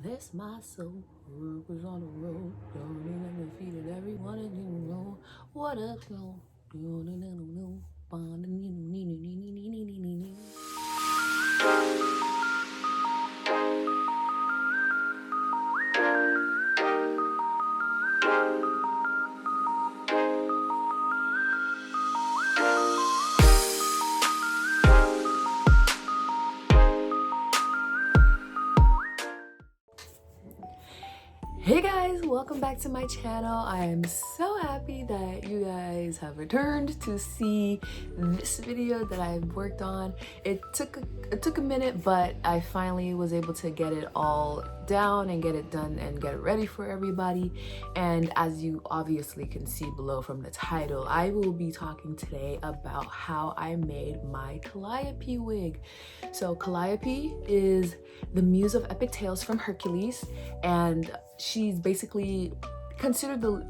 Bless my soul, was on the road, drowning and defeated everyone and didn't know what a flow. Hey guys, welcome back to my channel. I am so happy that you guys have returned to see this video that I've worked on. It took a minute, but I finally was able to get it all down and get it done and get it ready for everybody. And as you obviously can see below from the title, I will be talking today about how I made my Calliope wig. So Calliope is the muse of epic tales from Hercules, and she's basically considered the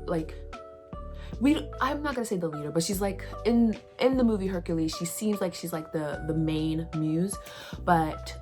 I'm not gonna say the leader, but she's like in the movie Hercules, she seems like she's like the main muse, but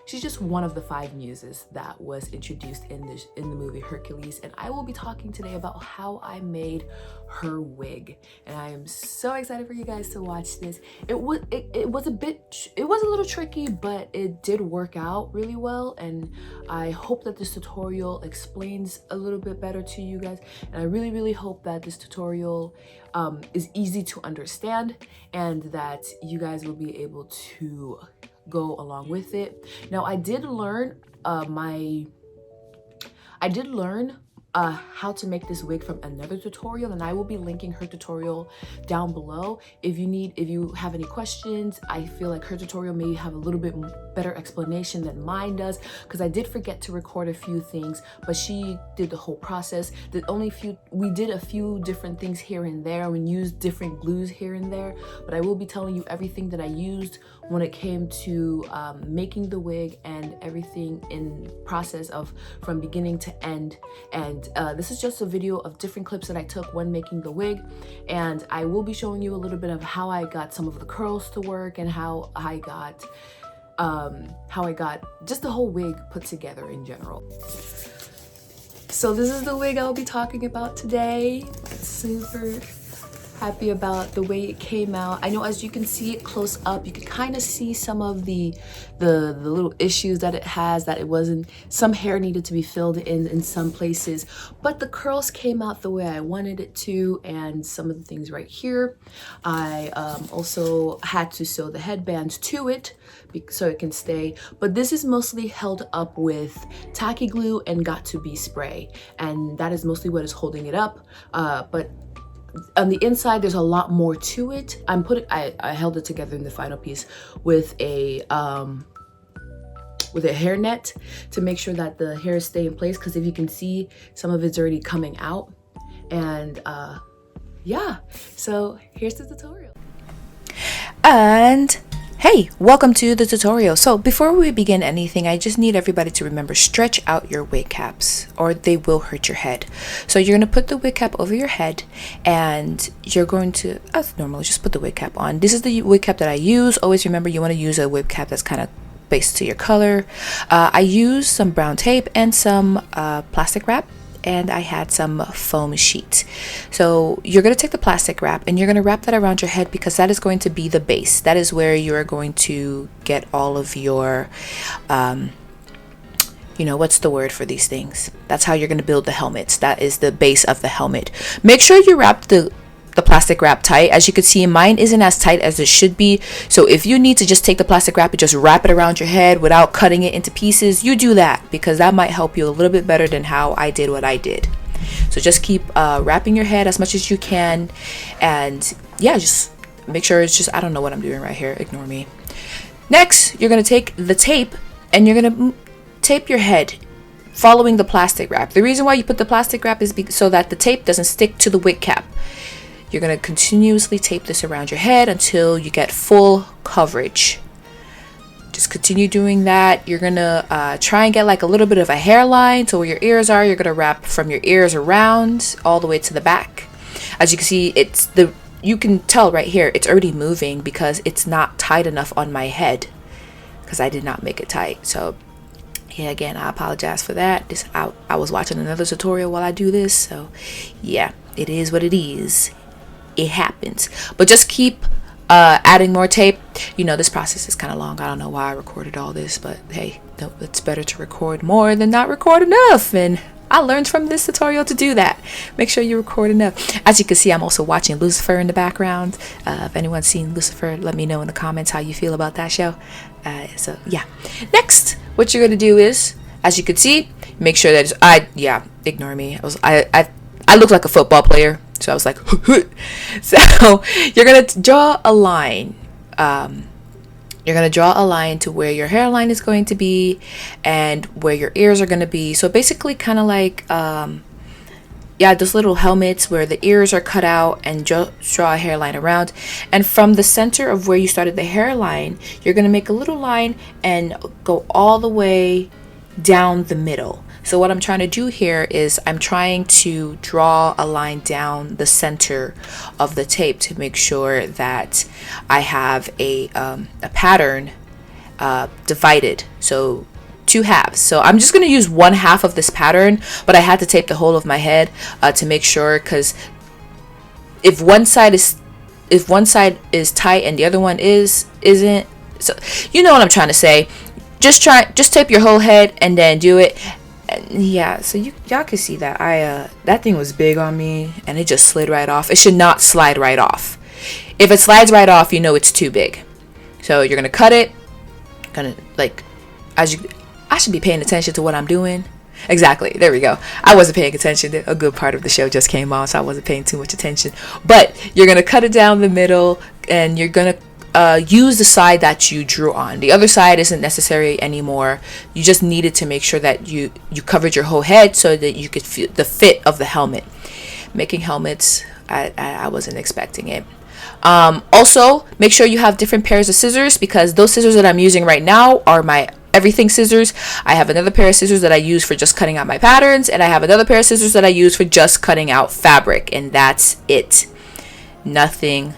she's just one of the 5 muses that was introduced in the movie Hercules. And I will be talking today about how I made her wig, and I am so excited for you guys to watch this. It was a little tricky, but it did work out really well, and I hope that this tutorial explains a little bit better to you guys, and I really hope that this tutorial is easy to understand and that you guys will be able to go along with it. Now, I did learn how to make this wig from another tutorial, and I will be linking her tutorial down below. If you have any questions, I feel like her tutorial may have a little bit better explanation than mine does, because I did forget to record a few things, but she did the whole process. We did a few different things here and there. We used different glues here and there, but I will be telling you everything that I used when it came to making the wig and everything in process of from beginning to end. And this is just a video of different clips that I took when making the wig, and I will be showing you a little bit of how I got some of the curls to work and how I got just the whole wig put together in general. So this is the wig I'll be talking about today. Super happy about the way it came out. I know as you can see it close up, you can kind of see some of the little issues that it has, that it wasn't, some hair needed to be filled in some places, but the curls came out the way I wanted it to, and some of the things right here. I also had to sew the headbands to it so it can stay, but this is mostly held up with tacky glue and got to be spray, and that is mostly what is holding it up. But on the inside there's a lot more to it. I held it together in the final piece with a hair net to make sure that the hairs stay in place, because if you can see, some of it's already coming out. And yeah, so here's the tutorial. And hey, welcome to the tutorial. So before we begin anything, I just need everybody to remember, stretch out your wig caps or they will hurt your head. So you're going to put the wig cap over your head, and you're going to, as normal, just put the wig cap on. This is the wig cap that I use. Always remember, you want to use a wig cap that's kind of based to your color. I used some brown tape and some plastic wrap, and I had some foam sheet. So you're going to take the plastic wrap and you're going to wrap that around your head, because that is going to be the base. That is where you are going to get all of your what's the word for these things? That's how you're going to build the helmets. That is the base of the helmet. Make sure you wrap the plastic wrap tight. As you can see, mine isn't as tight as it should be, so if you need to just take the plastic wrap and just wrap it around your head without cutting it into pieces, you do that, because that might help you a little bit better than how I did what I did. So just keep wrapping your head as much as you can, and yeah, just make sure it's just, I don't know what I'm doing right here, ignore me. Next, you're going to take the tape and you're going to tape your head following the plastic wrap. The reason why you put the plastic wrap is so that the tape doesn't stick to the wig cap. You're going to continuously tape this around your head until you get full coverage. Just continue doing that. You're going to try and get like a little bit of a hairline to where your ears are. You're going to wrap from your ears around all the way to the back. As you can see, you can tell right here, it's already moving because it's not tight enough on my head, because I did not make it tight. So Yeah, again, I apologize for that. I was watching another tutorial while I do this, so yeah, it is what it is. It happens. But just keep adding more tape. You know, this process is kind of long. I don't know why I recorded all this, but hey, it's better to record more than not record enough, and I learned from this tutorial to do that. Make sure you record enough. As you can see, I'm also watching Lucifer in the background. If anyone's seen Lucifer, let me know in the comments how you feel about that show. So yeah, next what you're gonna do is, as you can see, make sure that ignore me. I look like a football player, so I was like so you're gonna draw a line. You're going to draw a line to where your hairline is going to be and where your ears are going to be. So basically kind of like those little helmets where the ears are cut out, and draw a hairline around. And from the center of where you started the hairline, you're going to make a little line and go all the way down the middle. So what I'm trying to do here is I'm trying to draw a line down the center of the tape to make sure that I have a pattern divided. So 2 halves. So I'm just going to use 1 half of this pattern, but I had to tape the whole of my head to make sure, because if one side is tight and the other one isn't, so you know what I'm trying to say. Just tape your whole head and then do it. And yeah, so y'all can see that that thing was big on me and it just slid right off. It should not slide right off. If it slides right off, you know it's too big. So you're gonna cut it. I should be paying attention to what I'm doing. Exactly, there we go. I wasn't paying attention. A good part of the show just came on, so I wasn't paying too much attention. But you're gonna cut it down the middle, and you're gonna use the side that you drew on. The other side isn't necessary anymore. You just needed to make sure that you covered your whole head so that you could feel the fit of the helmet. Making helmets, I wasn't expecting it. Also, make sure you have different pairs of scissors, because those scissors that I'm using right now are my everything scissors. I have another pair of scissors that I use for just cutting out my patterns, and I have another pair of scissors that I use for just cutting out fabric, and that's it. Nothing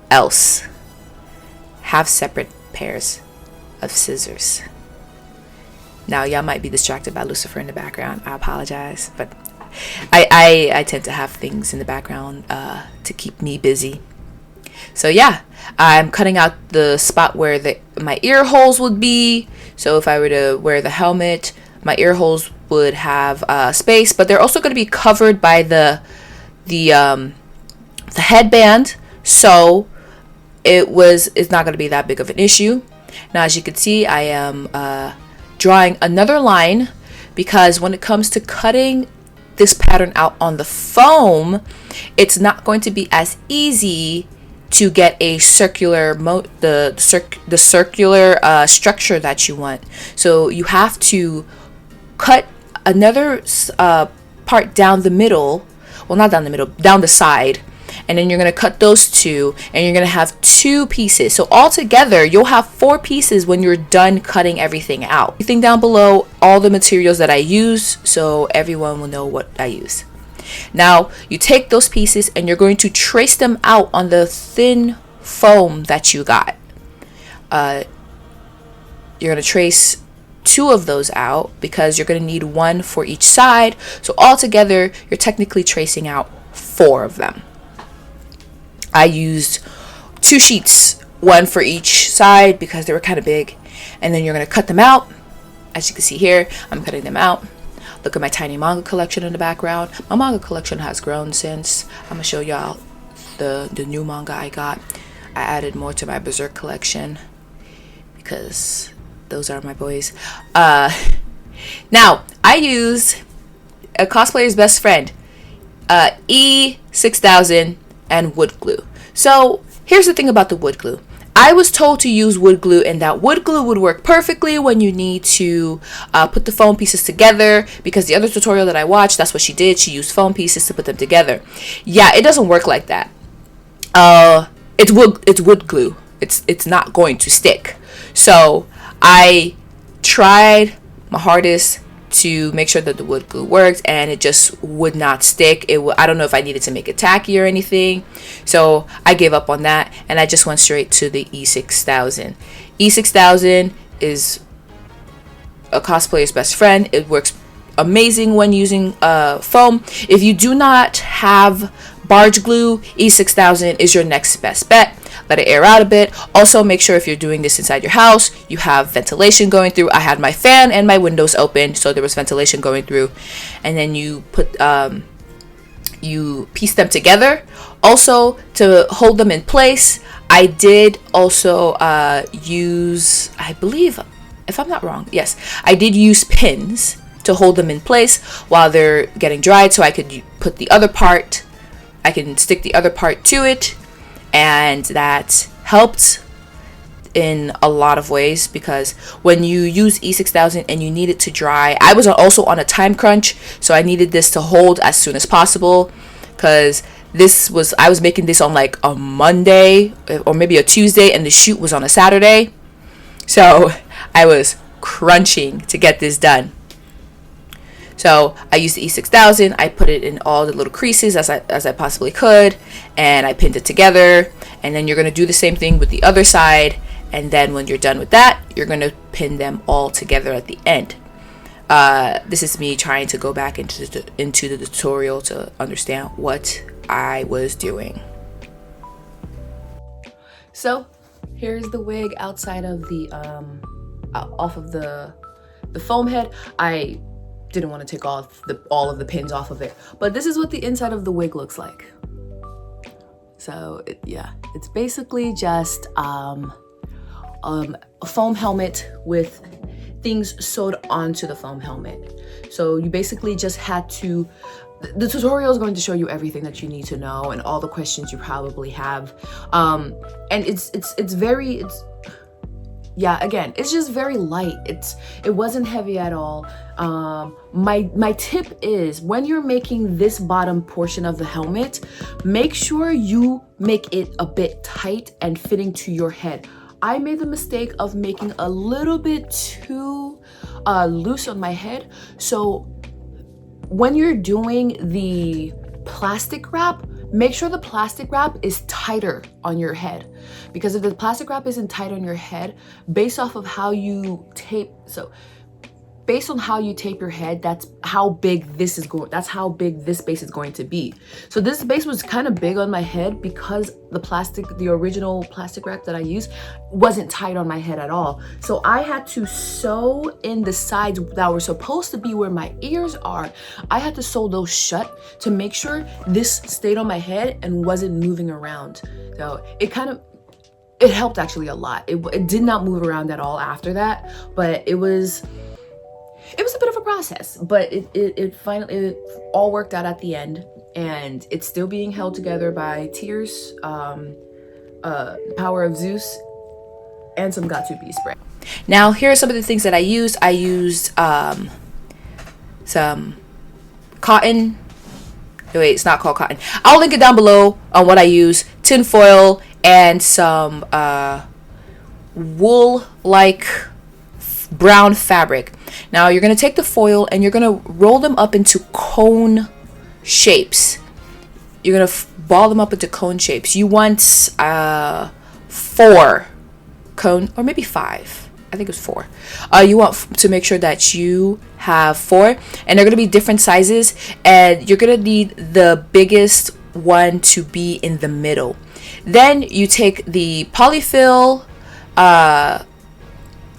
else. Have separate pairs of scissors. Now y'all might be distracted by Lucifer in the background. I apologize, but I tend to have things in the background to keep me busy. So yeah, I'm cutting out the spot where my ear holes would be. So if I were to wear the helmet, my ear holes would have space, but they're also going to be covered by the headband. So it's not going to be that big of an issue. Now, as you can see, I am drawing another line, because when it comes to cutting this pattern out on the foam, it's not going to be as easy to get a circular the circular structure that you want. So you have to cut another part down the middle. Well, not down the middle, down the side. And then you're going to cut those two, and you're going to have 2 pieces. So altogether, you'll have 4 pieces when you're done cutting everything out. Everything down below, all the materials that I use, so everyone will know what I use. Now, you take those pieces and you're going to trace them out on the thin foam that you got. You're going to trace 2 of those out, because you're going to need 1 for each side. So altogether, you're technically tracing out 4 of them. I used 2 sheets, 1 for each side, because they were kind of big. And then you're going to cut them out. As you can see here, I'm cutting them out. Look at my tiny manga collection in the background. My manga collection has grown since. I'm going to show y'all the new manga I got. I added more to my Berserk collection, because those are my boys. Now, I use a cosplayer's best friend, E6000 and wood glue. So here's the thing about the wood glue. I was told to use wood glue, and that wood glue would work perfectly when you need to put the foam pieces together, because the other tutorial that I watched, that's what she did. She used foam pieces to put them together. Yeah, it doesn't work like that. It's wood glue. It's not going to stick. So I tried my hardest to make sure that the wood glue worked, and it just would not stick. I don't know if I needed to make it tacky or anything, so I gave up on that, and I just went straight to the E6000. E6000 is a cosplayer's best friend. It works amazing when using foam. If you do not have barge glue, E6000 is your next best bet. Let it air out a bit. Also, make sure if you're doing this inside your house, you have ventilation going through. I had my fan and my windows open, so there was ventilation going through. And then you put you piece them together. Also, to hold them in place, I did also use, I believe, if I'm not wrong, yes, I did use pins to hold them in place while they're getting dried, so I could put the other part, I can stick the other part to it, and that helped in a lot of ways, because when you use E6000 and you need it to dry, I was also on a time crunch, so I needed this to hold as soon as possible, because I was making this on like a Monday or maybe a Tuesday, and the shoot was on a Saturday, so I was crunching to get this done. So I used the E6000, I put it in all the little creases as I possibly could, and I pinned it together. And then you're going to do the same thing with the other side, and then when you're done with that, you're going to pin them all together at the end. This is me trying to go back into the tutorial to understand what I was doing. So here's the wig outside of the off of the foam head. I didn't want to take all of the pins off of it, but this is what the inside of the wig looks like. So yeah, it's basically just a foam helmet with things sewed onto the foam helmet. So you basically just had to, the tutorial is going to show you everything that you need to know and all the questions you probably have, and it's just very light. It wasn't heavy at all. My tip is, when you're making this bottom portion of the helmet, make sure you make it a bit tight and fitting to your head. I made the mistake of making a little bit too loose on my head. So when you're doing the plastic wrap, make sure the plastic wrap is tighter on your head, because if the plastic wrap isn't tight on your head, based on how you tape your head, that's how big this base is going to be. So this base was kind of big on my head because the original plastic wrap that I used wasn't tight on my head at all. So I had to sew in the sides that were supposed to be where my ears are. I had to sew those shut to make sure this stayed on my head and wasn't moving around. So it helped actually a lot. It did not move around at all after that, but it was a bit of a process, but it finally all worked out at the end, and it's still being held together by tears, power of Zeus, and some Gatsubi spray. Now here are some of the things that I used. I used some cotton. Wait, it's not called cotton. I'll link it down below on what I use. Tin foil and some wool like brown fabric. Now you're going to take the foil and you're going to roll them up into cone shapes. You're going to ball them up into cone shapes. You want 4 cone, or maybe 5. I think it was 4. You want to make sure that you have 4, and they're going to be different sizes, and you're going to need the biggest one to be in the middle. Then you take the polyfill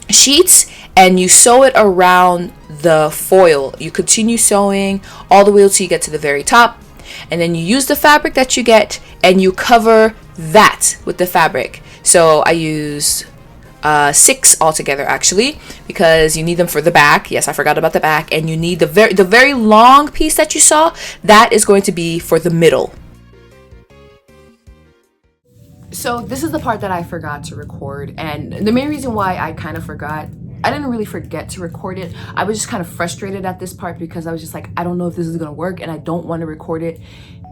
sheets and you sew it around the foil. You continue sewing all the way till you get to the very top, and then you use the fabric that you get and you cover that with the fabric. So I use 6 altogether actually, because you need them for the back. Yes, I forgot about the back. And you need the very long piece that you saw, that is going to be for the middle. So this is the part that I forgot to record, and the main reason why I kind of forgot, I didn't really forget to record it. I was just kind of frustrated at this part because I was just like, I don't know if this is gonna work, and I don't want to record it.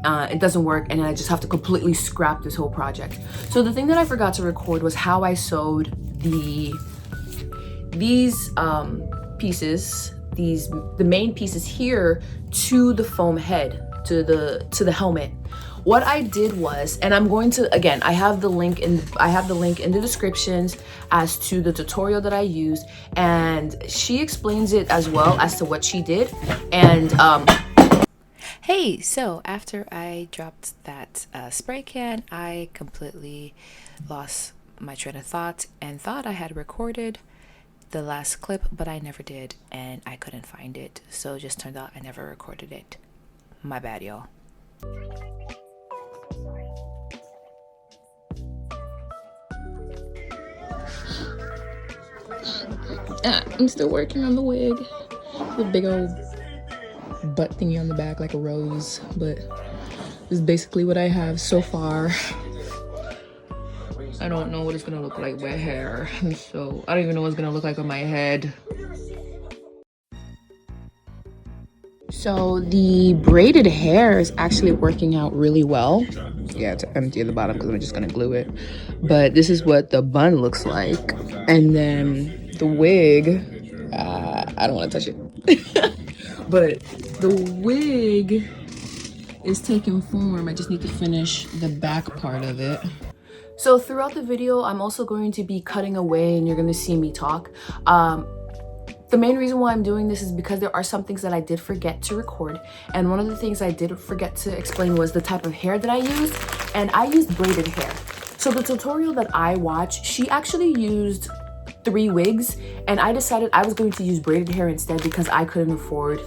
It doesn't work, and then I just have to completely scrap this whole project. So the thing that I forgot to record was how I sewed these pieces, the main pieces here, to the foam head. the helmet. What I did was, and I'm going to, again, I have the link in the descriptions as to the tutorial that I used, and she explains it as well as to what she did. And hey, so after I dropped that spray can, I completely lost my train of thought and thought I had recorded the last clip, but I never did, and I couldn't find it, so it just turned out I never recorded it. My bad, y'all. I'm still working on the wig. The big old butt thingy on the back like a rose, but this is basically what I have so far. I don't know what it's gonna look like with hair, so I don't even know what it's gonna look like on my head. So the braided hair is actually working out really well. Yeah, to empty at the bottom because I'm just gonna glue it. But this is what the bun looks like, and then the wig. I don't want to touch it, but the wig is taking form. I just need to finish the back part of it. So throughout the video, I'm also going to be cutting away, and you're gonna see me talk. The main reason why I'm doing this is because there are some things that I did forget to record, and one of the things I did forget to explain was the type of hair that I used, and I used braided hair. So the tutorial that I watched, she actually used 3 wigs, and I decided I was going to use braided hair instead because I couldn't afford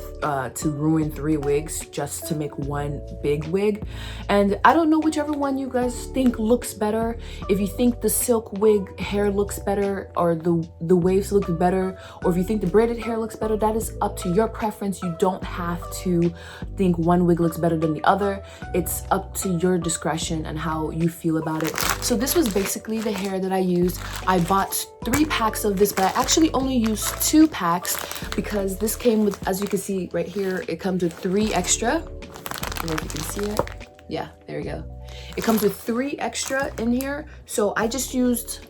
to ruin 3 wigs just to make one big wig. And I don't know whichever one you guys think looks better. If you think the silk wig hair looks better, or the waves look better, or if you think the braided hair looks better, that is up to your preference. You don't have to think one wig looks better than the other. It's up to your discretion and how you feel about it. So this was basically the hair that I used. I bought 3 packs of this, but I actually only used 2 packs because this came with, as you can see right here, it comes with 3 extra. I don't know if you can see it. Yeah, there you go. It comes with 3 extra in here, so I just used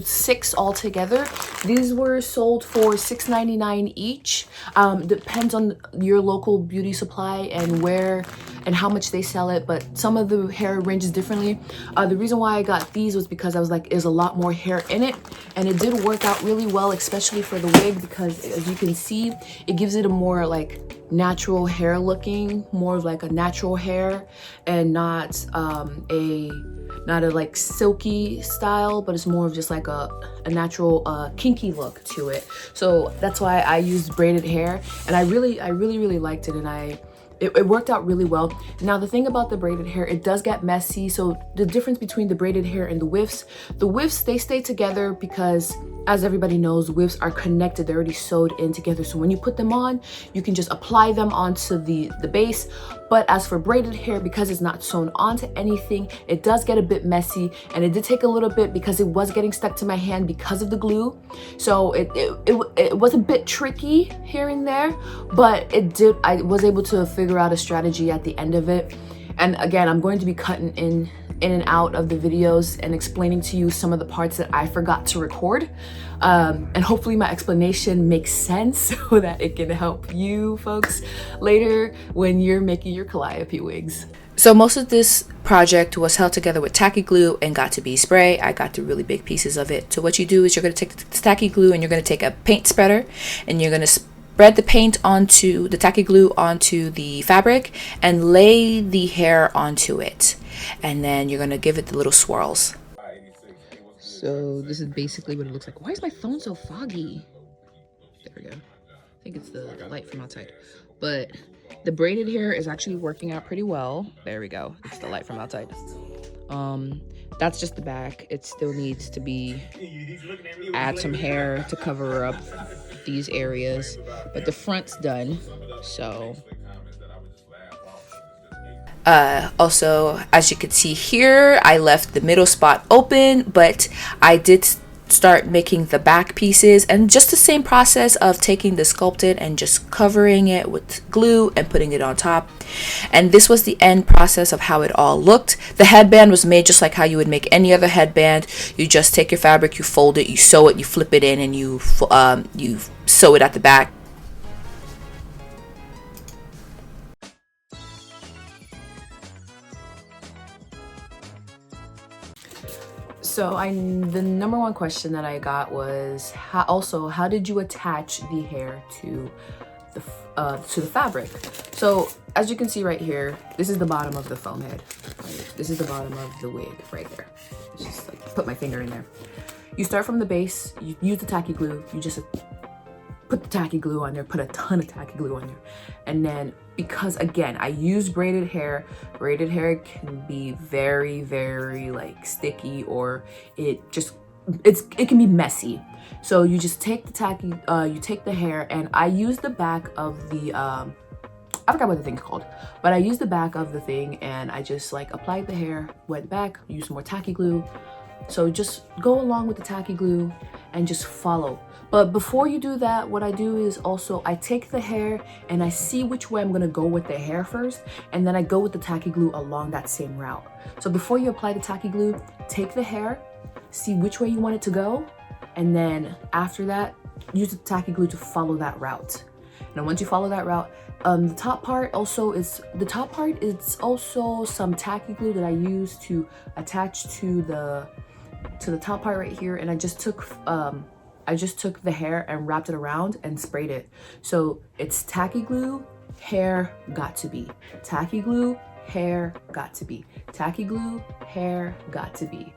6 altogether. These were sold for $6.99 each. Depends on your local beauty supply and where and how much they sell it, but some of the hair ranges differently. The reason why I got these was because I was like, there's a lot more hair in it, and it did work out really well, especially for the wig, because as you can see, it gives it a more like natural hair looking, more of like a natural hair, and not a like silky style, but it's more of just like a natural kinky look to it. So that's why I used braided hair, and I really liked it, and it worked out really well. Now the thing about the braided hair, it does get messy. So the difference between the braided hair and the whiffs, they stay together because, as everybody knows, whiffs are connected. They're already sewed in together. So when you put them on, you can just apply them onto the base. But as for braided hair, because it's not sewn onto anything, it does get a bit messy, and it did take a little bit because it was getting stuck to my hand because of the glue. So it was a bit tricky here and there, but I was able to figure out a strategy at the end of it. And again, I'm going to be cutting in and out of the videos and explaining to you some of the parts that I forgot to record. And hopefully my explanation makes sense so that it can help you folks later when you're making your Calliope wigs. So most of this project was held together with tacky glue and got to be spray. I got the really big pieces of it. So what you do is you're going to take the tacky glue and you're going to take a paint spreader, and you're going to spread the paint onto the tacky glue onto the fabric and lay the hair onto it. And then you're going to give it the little swirls. So this is basically what it looks like. Why is my phone so foggy? There we go. I think it's the light from outside. But the braided hair is actually working out pretty well. There we go. It's the light from outside. That's just the back. It still needs to be add some hair to cover up these areas, but the front's done. So also, as you can see here, I left the middle spot open, but I did start making the back pieces, and just the same process of taking the sculpted and just covering it with glue and putting it on top. And this was the end process of how it all looked. The headband was made just like how you would make any other headband. You just take your fabric, you fold it, you sew it, you flip it in, and you sew it at the back. So the number one question that I got was how did you attach the hair to the fabric? So as you can see right here, this is the bottom of the foam head. Right? This is the bottom of the wig right there. Just like put my finger in there. You start from the base, you use the tacky glue, you just put the tacky glue on there, put a ton of tacky glue on there. And then, because again, I use braided hair can be very, very like sticky, or it can be messy. So you just take the you take the hair, and I use the back of the, I forgot what the thing's called, but I use the back of the thing, and I just like applied the hair, went back, use some more tacky glue. So just go along with the tacky glue and just follow. But before you do that, what I do is also I take the hair and I see which way I'm gonna go with the hair first, and then I go with the tacky glue along that same route. So before you apply the tacky glue, take the hair, see which way you want it to go, and then after that, use the tacky glue to follow that route. Now once you follow that route, the top part is also some tacky glue that I use to attach to the top part right here, and I just took the hair and wrapped it around and sprayed it. So it's tacky glue, hair, got to be. Tacky glue, hair, got to be. Tacky glue, hair, got to be.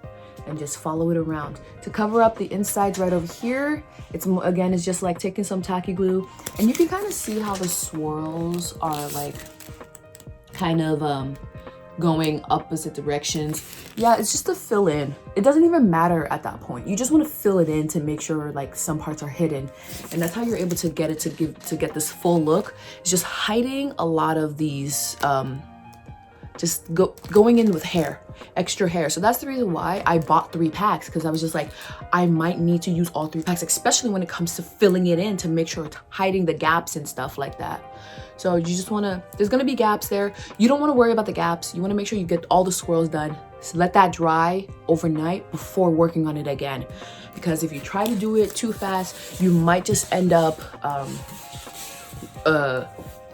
And just follow it around. To cover up the insides right over here, it's just like taking some tacky glue, and you can kind of see how the swirls are like kind of going opposite directions. Yeah, it's just to fill in. It doesn't even matter at that point. You just want to fill it in to make sure like some parts are hidden, and that's how you're able to get it to get this full look. It's just hiding a lot of these going in with hair, extra hair. So that's the reason why I bought 3 packs, because I was just like, I might need to use all 3 packs, especially when it comes to filling it in, to make sure it's hiding the gaps and stuff like that. So you just wanna, there's gonna be gaps there. You don't wanna worry about the gaps. You wanna make sure you get all the swirls done. So let that dry overnight before working on it again. Because if you try to do it too fast, you might just end up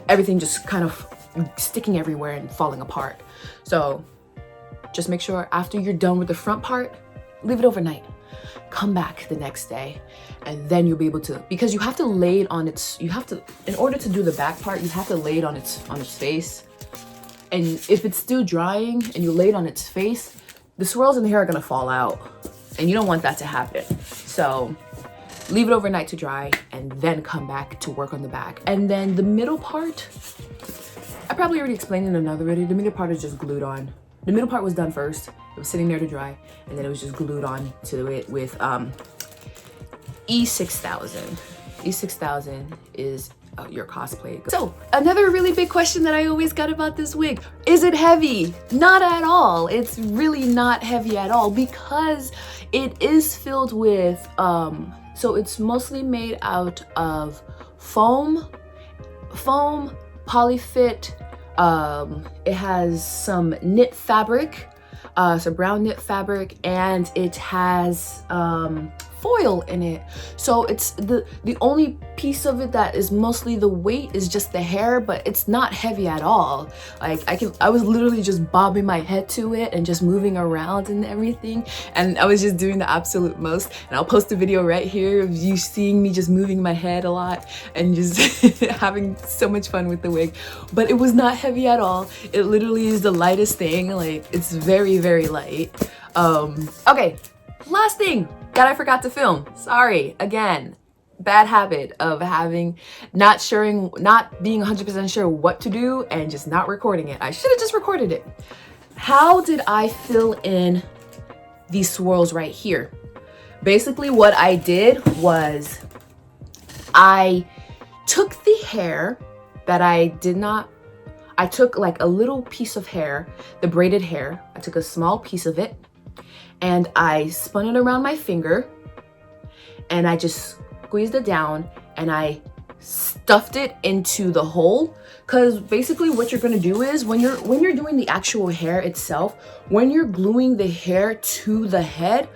everything just kind of sticking everywhere and falling apart. So just make sure after you're done with the front part, leave it overnight. Come back the next day, and then you'll be able to, because you have to lay it on its, in order to do the back part, you have to lay it on its face. And if it's still drying and you lay it on its face, the swirls in the hair are gonna fall out, and you don't want that to happen. So leave it overnight to dry, and then come back to work on the back. And then the middle part, I probably already explained in another video, the middle part is just glued on. The middle part was done first. It was sitting there to dry, and then it was just glued on to it with E6000. E6000 is your cosplay. So another really big question that I always got about this wig: is it heavy? Not at all. It's really not heavy at all, because it is filled with so it's mostly made out of foam, polyfit. It has some knit fabric, some brown knit fabric, and it has foil in it. So it's the only piece of it that is mostly the weight is just the hair, but it's not heavy at all. Like I was literally just bobbing my head to it and just moving around and everything, and I was just doing the absolute most. And I'll post a video right here of you seeing me just moving my head a lot and just having so much fun with the wig. But it was not heavy at all. It literally is the lightest thing. Like, it's very, very light. Okay, last thing that I forgot to film. Sorry, again, bad habit of not being 100% sure what to do and just not recording it. I should have just recorded it. How did I fill in these swirls right here? Basically what I did was I took the hair that I took like a little piece of hair, the braided hair. I took a small piece of it, and I spun it around my finger, and I just squeezed it down, and I stuffed it into the hole. Because basically what you're gonna do is when you're doing the actual hair itself, when you're gluing the hair to the head,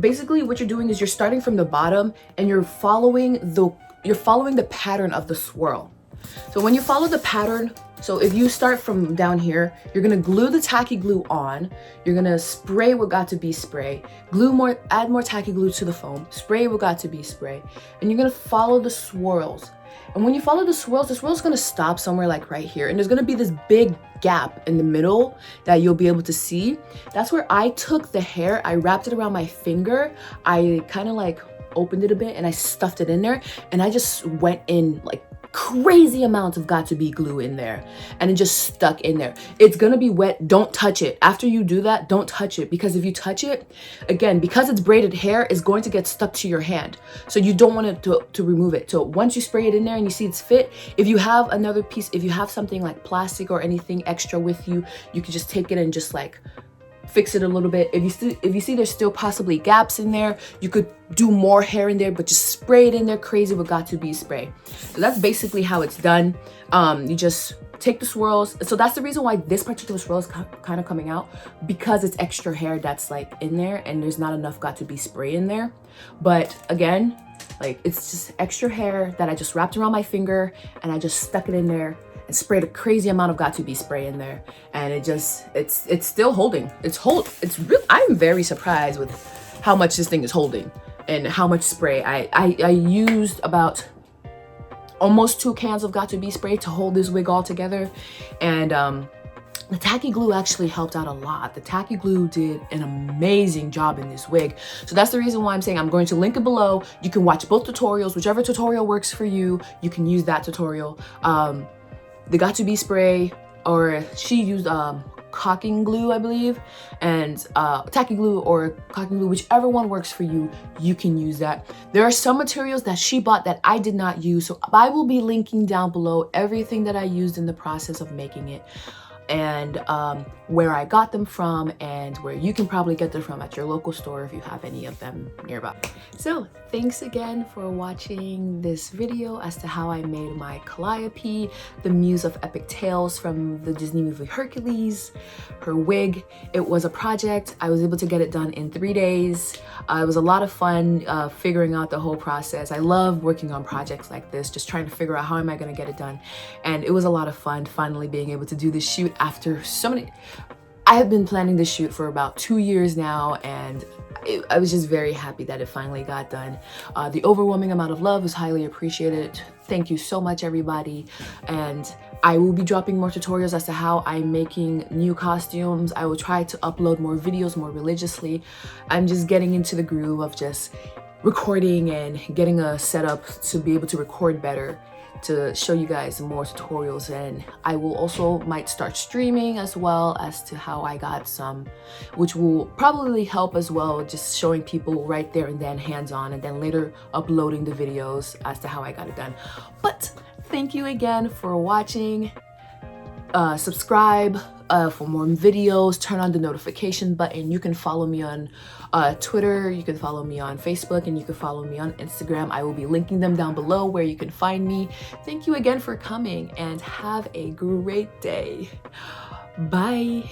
basically what you're doing is you're starting from the bottom and you're following the pattern of the swirl. So when you follow the pattern, so if you start from down here, you're gonna glue the tacky glue on, you're gonna spray what got to be spray, add more tacky glue to the foam, spray what got to be spray, and you're gonna follow the swirls. And when you follow the swirl's gonna stop somewhere like right here, and there's gonna be this big gap in the middle that you'll be able to see. That's where I took the hair, I wrapped it around my finger, I kind of like opened it a bit and I stuffed it in there, and I just went in like crazy amounts of got to be glue in there, and it just stuck in there. It's gonna be wet, don't touch it. After you do that, don't touch it, because if you touch it, again, because it's braided hair, it's going to get stuck to your hand, so you don't want it to remove it. So once you spray it in there and you see it's fit, if you have another piece, if you have something like plastic or anything extra with you, you can just take it and just like fix it a little bit. If you see there's still possibly gaps in there, you could do more hair in there, but just spray it in there crazy with got to be spray. So that's basically how it's done. You just take the swirls. So that's the reason why this particular swirl is kind of coming out, because it's extra hair that's like in there and there's not enough got to be spray in there. But again, like, it's just extra hair that I just wrapped around my finger and I just stuck it in there and sprayed a crazy amount of got to be spray in there, and it's still holding. It's real. I'm very surprised with how much this thing is holding and how much spray. I used about almost 2 cans of got to be spray to hold this wig all together, and the tacky glue actually helped out a lot. The tacky glue did an amazing job in this wig. So that's the reason why I'm saying I'm going to link it below. You can watch both tutorials, whichever tutorial works for you. You can use that tutorial. The got to be spray, or she used caulking glue, I believe, and tacky glue or caulking glue, whichever one works for you, you can use that. There are some materials that she bought that I did not use, so I will be linking down below everything that I used in the process of making it, and where I got them from, and where you can probably get them from at your local store if you have any of them nearby. So thanks again for watching this video as to how I made my Calliope, the muse of epic tales from the Disney movie Hercules, her wig. It was a project. I was able to get it done in 3 days. It was a lot of fun figuring out the whole process. I love working on projects like this, just trying to figure out how am I going to get it done. And it was a lot of fun finally being able to do this shoot after so many. I have been planning this shoot for about 2 years now, and I was just very happy that it finally got done. The overwhelming amount of love was highly appreciated. Thank you so much, everybody. And I will be dropping more tutorials as to how I'm making new costumes. I will try to upload more videos more religiously. I'm just getting into the groove of just recording and getting a setup to be able to record better, to show you guys more tutorials. And I will also might start streaming as well as to how I got some, which will probably help as well, just showing people right there and then hands-on, and then later uploading the videos as to how I got it done. But thank you again for watching. Subscribe for more videos, turn on the notification button. You can follow me on Twitter, you can follow me on Facebook, and you can follow me on Instagram. I will be linking them down below where you can find me. Thank you again for coming, and have a great day. Bye.